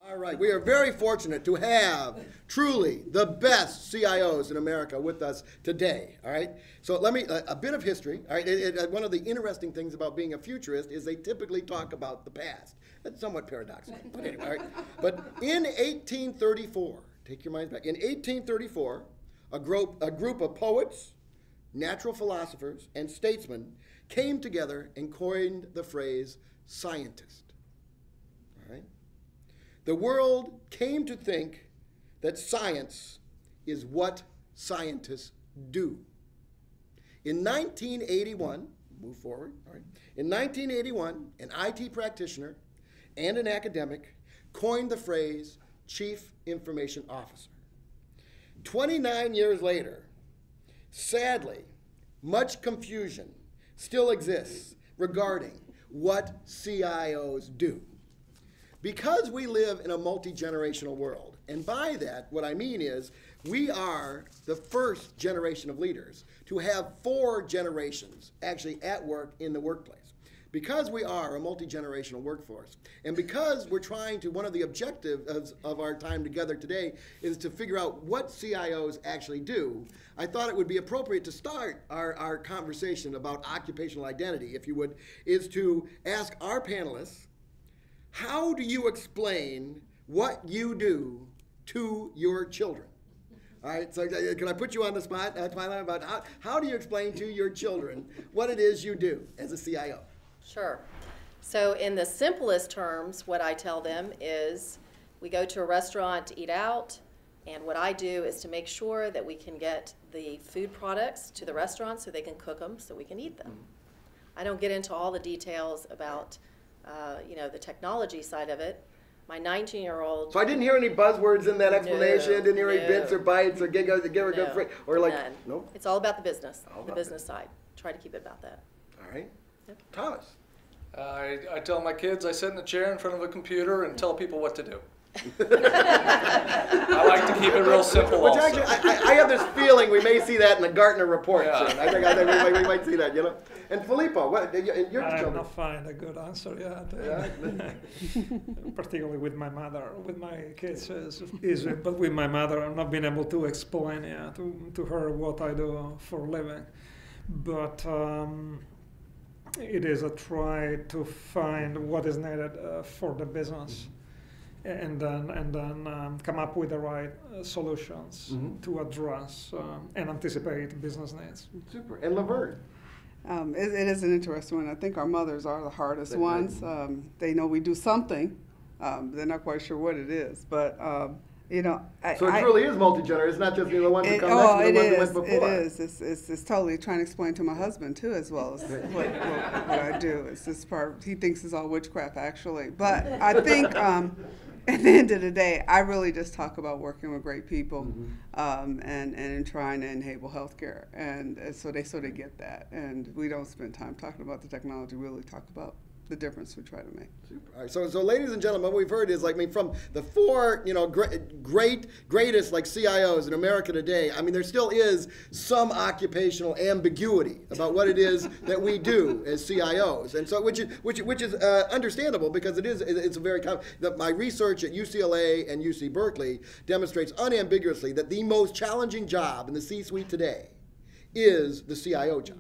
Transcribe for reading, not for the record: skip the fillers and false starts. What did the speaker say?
All right, we are very fortunate to have truly the best CIOs in America with us today, all right? So let me, a bit of history, all right? One of the interesting things about being a futurist is they typically talk about the past. That's somewhat paradoxical, but anyway, all right? But in 1834, take your minds back, in 1834, a group of poets, natural philosophers, and statesmen came together and coined the phrase scientist, all right? The world came to think that science is what scientists do. In 1981, move forward, all right. In 1981, an IT practitioner and an academic coined the phrase Chief Information Officer. 29 years later, sadly, much confusion still exists regarding what CIOs do. Because we live in a multi-generational world, and by that, what I mean is we are the first generation of leaders to have 4 generations actually at work in the workplace. Because we are a multi-generational workforce, and because we're trying to, one of the objectives of our time together today is to figure out what CIOs actually do, I thought it would be appropriate to start our conversation about occupational identity, if you would, is to ask our panelists, how do you explain what you do to your children? All right, so can I put you on the spot, Twyla, about how do you explain to your children what it is you do as a CIO? Sure. So in the simplest terms, what I tell them is we go to a restaurant to eat out, and what I do is to make sure that we can get the food products to the restaurant so they can cook them so we can eat them. I don't get into all the details about the technology side of it. My 19-year-old. So I didn't hear any buzzwords in that explanation. Didn't hear any bits or bytes or give her good free or like none. Nope. It's all about the business, the business side. Try to keep it about that. All right. Yep. Thomas. I tell my kids I sit in a chair in front of a computer and tell people what to do. I like to keep it real simple. Which also. actually, I have this feeling we may see that in the Gartner report Yeah. soon. I think we might see that, you know. And Filippo, what? You're I have not found a good answer yet. Yeah. Particularly with my mother. With my kids is easy, but with my mother, I've not been able to explain to her what I do for a living. But it is a try to find what is needed for the business. And then come up with the right solutions to address and anticipate business needs. Super. And Laverne? It is an interesting one. I think our mothers are the hardest ones. They know we do something. They're not quite sure what it is, but so it truly is multi-generational. It's not just the ones who come next and the ones who went before. It is. It's totally trying to explain to my husband too, as well as what I do. It's this part. He thinks it's all witchcraft, actually. But I think. At the end of the day, I really just talk about working with great people and trying to enable healthcare. And so they sort of get that. And we don't spend time talking about the technology. We really talk about the difference we try to make. Super. All right, so ladies and gentlemen, what we've heard is from the 4 greatest like CIOs in America today. I mean, there still is some occupational ambiguity about what it is that we do as CIOs, and so which is understandable because it's a very my research at UCLA and UC Berkeley demonstrates unambiguously that the most challenging job in the C-suite today is the CIO job.